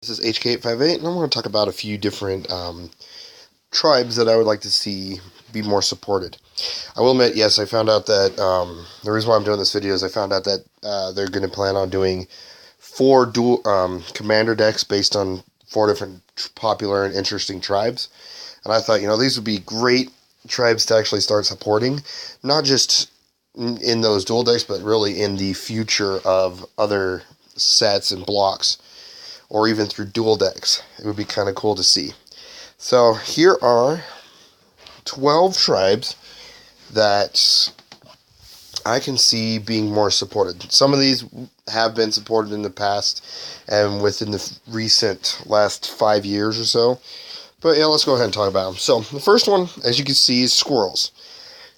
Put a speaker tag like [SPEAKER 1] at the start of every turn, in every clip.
[SPEAKER 1] This is HK858, and I'm going to talk about a few different tribes that I would like to see be more supported. I will admit, yes, I found out that the reason why I'm doing this video is I found out that they're going to plan on doing 4 dual commander decks based on 4 different popular and interesting tribes. And I thought, these would be great tribes to actually start supporting, not just in those dual decks, but really in the future of other sets and blocks, or even through dual decks. It would be kind of cool to see. So here are 12 tribes that I can see being more supported. Some of these have been supported in the past and within the recent last 5 years or so. But yeah, let's go ahead and talk about them. So the first one, as you can see, is Squirrels.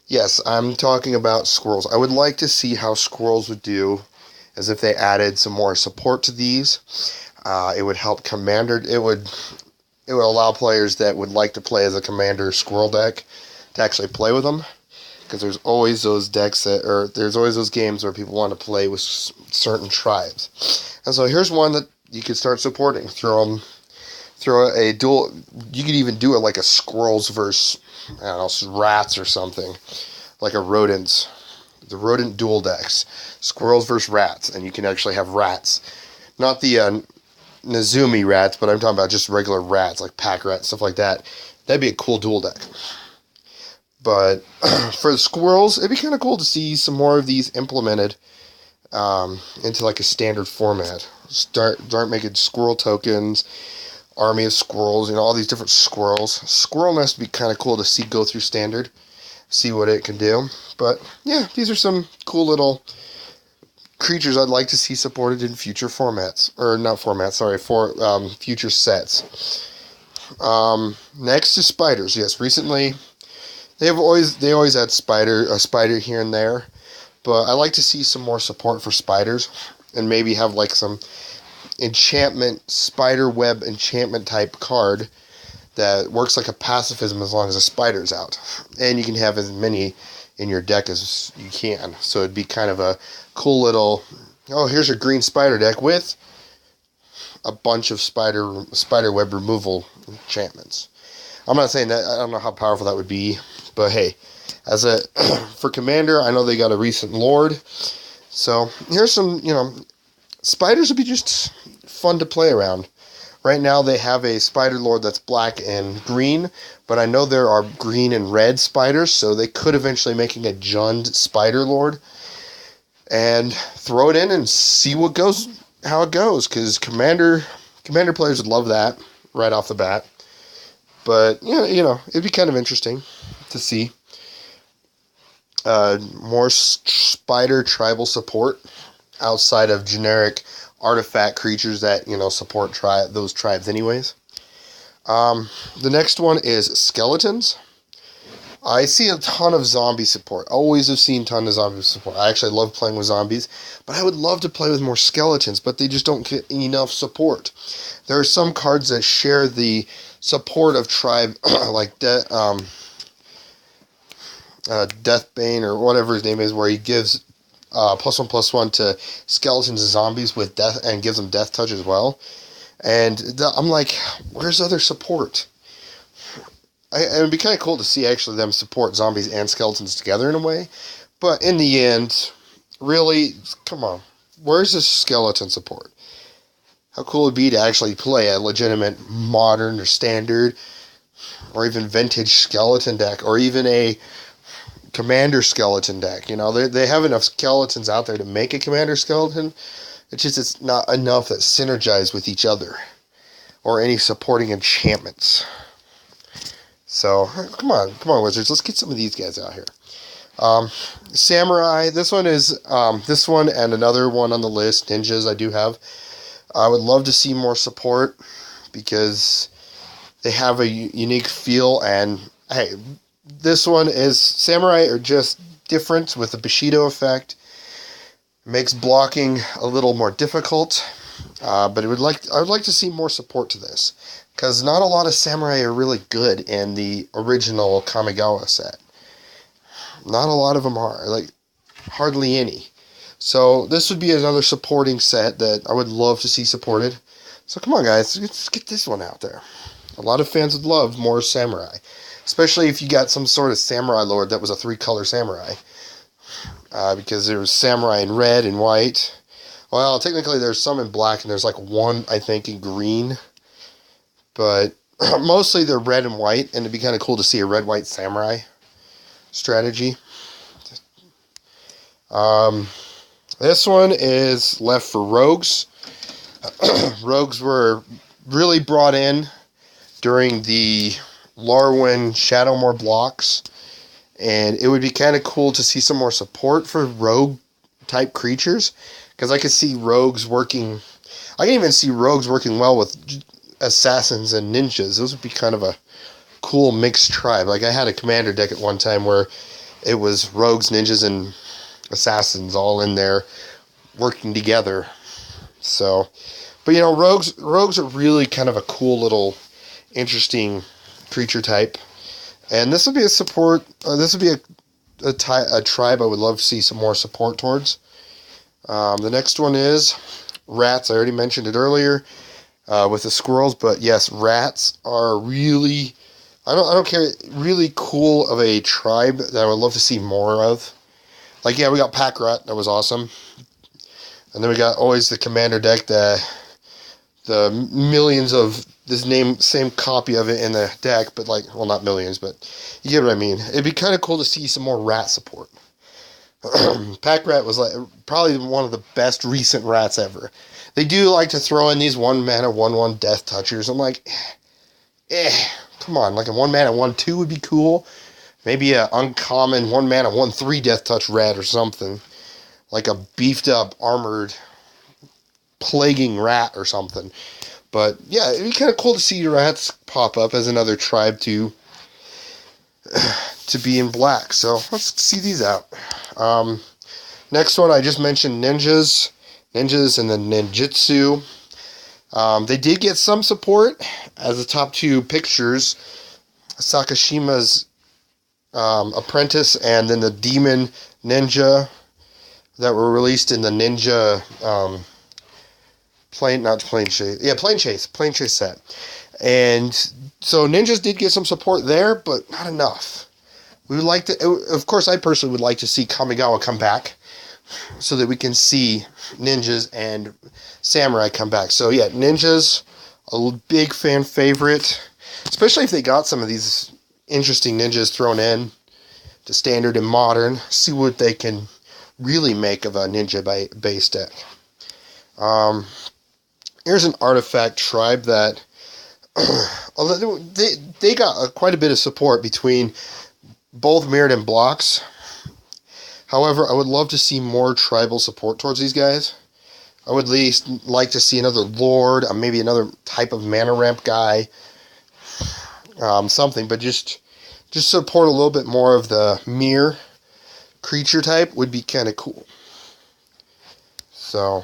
[SPEAKER 1] Yes, I'm talking about Squirrels. I would like to see how Squirrels would do as if they added some more support to these. It would help Commander. It would allow players that would like to play as a Commander Squirrel deck to actually play with them, because there's always those decks there's always those games where people want to play with certain tribes. And so here's one that you could start supporting. Throw a dual. You could even do it like a Squirrels versus, I don't know, rats or something, like a rodents. The rodent dual decks, Squirrels versus rats, and you can actually have rats, not the Nezumi rats, but I'm talking about just regular rats, like pack rats, stuff like that. That'd be a cool dual deck. But for the Squirrels, it'd be kind of cool to see some more of these implemented into like a standard format. Start making squirrel tokens, army of squirrels, all these different squirrels. Squirrel Nest would be kind of cool to see go through standard, see what it can do. But yeah, these are some cool little creatures I'd like to see supported in future formats, or not formats, sorry, for future sets. Next is spiders. Yes, recently they always had a spider here and there, but I like to see some more support for spiders, and maybe have like some enchantment, spider web enchantment type card that works like a pacifism as long as a spider's out, and you can have as many in your deck as you can. So it'd be kind of a cool little, here's a green spider deck with a bunch of spider web removal enchantments. I'm not saying that, I don't know how powerful that would be, but hey, for Commander, I know they got a recent Lord, so here's some, spiders would be just fun to play around. Right now they have a Spider Lord that's black and green, but I know there are green and red spiders, so they could eventually making a Jund Spider Lord and throw it in and see how it goes, because Commander players would love that right off the bat. But it'd be kind of interesting to see more spider tribal support outside of generic artifact creatures that support those tribes anyways. The next one is skeletons. I see a ton of zombie support. Always have seen a ton of zombie support. I actually love playing with zombies, but I would love to play with more skeletons, but they just don't get enough support. There are some cards that share the support of tribe, like Deathbane or whatever his name is, where he gives +1/+1 to skeletons and zombies with death, and gives them death touch as well. And I'm like, where's other support? It'd be kind of cool to see actually them support zombies and skeletons together in a way. But in the end, really, come on, where's the skeleton support? How cool would it be to actually play a legitimate modern or standard or even vintage skeleton deck, or even a Commander skeleton deck? They have enough skeletons out there to make a Commander skeleton. It's not enough that synergize with each other, or any supporting enchantments. So come on, Wizards, let's get some of these guys out here. Samurai. This one is this one and another one on the list. Ninjas I do have. I would love to see more support, because they have a unique feel, and hey, this one is Samurai are just different with the Bushido effect. Makes blocking a little more difficult, but I would like to see more support to this, because not a lot of Samurai are really good in the original Kamigawa set. Not a lot of them are, like hardly any. So this would be another supporting set that I would love to see supported. So come on, guys, let's get this one out there. A lot of fans would love more samurai, especially if you got some sort of samurai lord that was a 3-color samurai. Because there was samurai in red and white. Well, technically there's some in black, and there's like one, I think, in green. But mostly they're red and white, and it'd be kind of cool to see a red-white samurai strategy. This one is left for rogues. Rogues were really brought in during the Lorwyn Shadowmoor blocks, and it would be kind of cool to see some more support for rogue-type creatures, because I could see rogues working... I can even see rogues working well with assassins and ninjas. Those would be kind of a cool mixed tribe. Like, I had a commander deck at one time where it was rogues, ninjas, and assassins all in there working together. So, but you know, rogues are really kind of a cool little interesting creature type, and this would be a support. This would be a tribe I would love to see some more support towards. The next one is rats. I already mentioned it earlier with the squirrels, but yes, rats are really, I don't care, really cool of a tribe that I would love to see more of. Like, yeah, we got pack rat, that was awesome. And then we got always the commander deck, the millions of this same copy of it in the deck, but like, well, not millions, but you get what I mean. It'd be kind of cool to see some more rat support. Pack rat was like probably one of the best recent rats ever. They do like to throw in these 1-mana 1/1 death touchers. I'm like, come on, like a 1-mana 1/2 would be cool. Maybe a uncommon 1-mana 1/3 death touch rat or something. Like a beefed up armored plaguing rat or something. But yeah, it'd be kind of cool to see rats pop up as another tribe to be in black. So let's see these out. Next one, I just mentioned ninjas and the ninjutsu. They did get some support as the top 2 pictures. Sakashima's apprentice and then the demon ninja that were released in the ninja plane chase set. And so ninjas did get some support there, but not enough. We would like to, of course, I personally would like to see Kamigawa come back so that we can see ninjas and samurai come back. So yeah, ninjas, a big fan favorite, especially if they got some of these interesting ninjas thrown in to standard and modern. See what they can really make of a ninja base deck. Here's an artifact tribe that they got quite a bit of support between both mirrored and blocks. However, I would love to see more tribal support towards these guys. I would at least like to see another lord, maybe another type of mana ramp guy, something, but just support a little bit more of the mirror creature type would be kind of cool. So,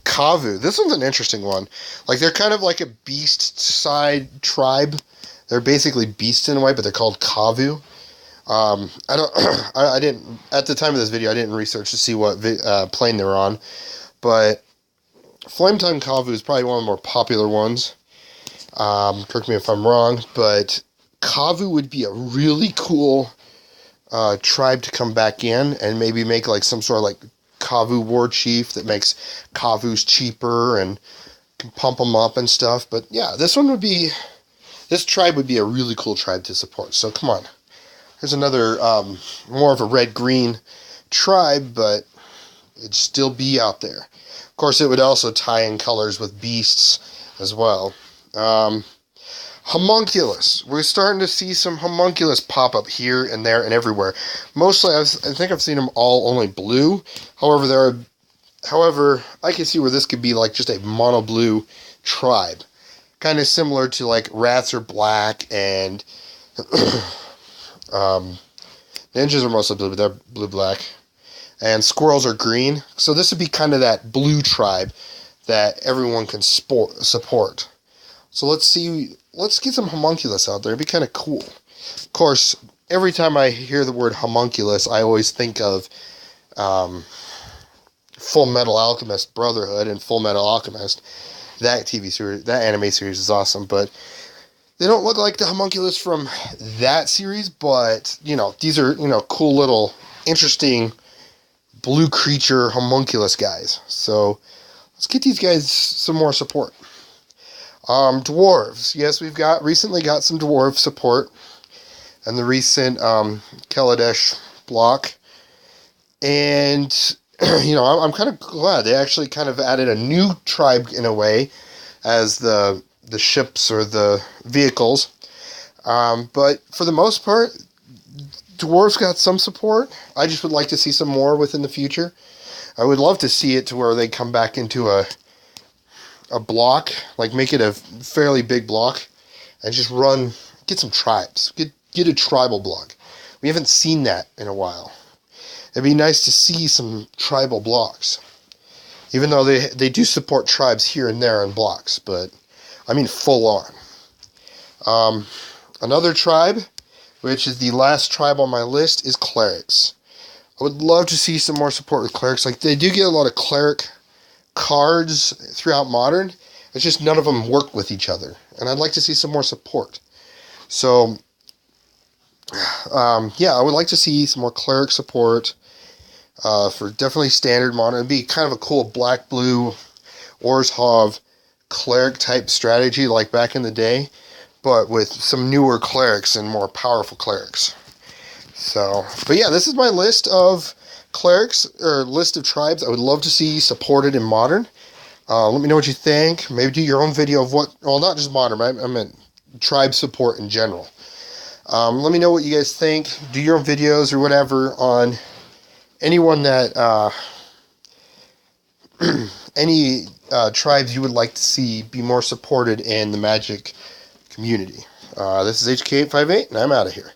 [SPEAKER 1] Kabu. This one's an interesting one. Like, they're kind of like a beast side tribe. They're basically beasts in a way, but they're called Kabu. I didn't, at the time of this video, I didn't research to see what plane they were on, but Flametongue Kabu is probably one of the more popular ones. Correct me if I'm wrong, but Kabu would be a really cool tribe to come back in and maybe make like some sort of like Kabu war chief that makes Kabus cheaper and can pump them up and stuff. But yeah, this tribe would be a really cool tribe to support. So come on. Here's another more of a red-green tribe, but it'd still be out there. Of course, it would also tie in colors with beasts as well. Homunculus. We're starting to see some Homunculus pop up here and there and everywhere. Mostly, I think I've seen them all only blue. However, I can see where this could be like just a mono blue tribe. Kind of similar to like rats are black and ninjas are mostly blue, but they're blue-black. And squirrels are green. So this would be kind of that blue tribe that everyone can support. So let's get some homunculus out there. It'd be kind of cool. Of course, every time I hear the word homunculus, I always think of Full Metal Alchemist Brotherhood and Full Metal Alchemist. that TV series, that anime series is awesome, but they don't look like the homunculus from that series, but, you know, these are, you know, cool little, interesting blue creature homunculus guys. So, let's get these guys some more support. Dwarves. Yes, we've recently got some dwarf support in the recent Kaladesh block. And, you know, I'm kind of glad they actually kind of added a new tribe in a way as the ships or the vehicles. But for the most part, dwarves got some support. I just would like to see some more within the future. I would love to see it to where they come back into a block, like make it a fairly big block, and just get some tribes. Get a tribal block. We haven't seen that in a while. It'd be nice to see some tribal blocks. Even though they do support tribes here and there in blocks, but I mean full on. Another tribe, which is the last tribe on my list, is Clerics. I would love to see some more support with Clerics. Like, they do get a lot of Cleric cards throughout Modern. It's just none of them work with each other. And I'd like to see some more support. So, yeah, I would like to see some more Cleric support for definitely standard Modern. It'd be kind of a cool black-blue Orzhov Cleric type strategy like back in the day, but with some newer Clerics and more powerful Clerics. So, but yeah, this is my list of Clerics, or list of tribes I would love to see supported in Modern. Let me know what you think. Maybe do your own video of what, well, not just Modern, I meant tribe support in general. Let me know what you guys think. Do your own videos or whatever on anyone that, any tribes you would like to see be more supported in the Magic community. This is HK858, and I'm out of here.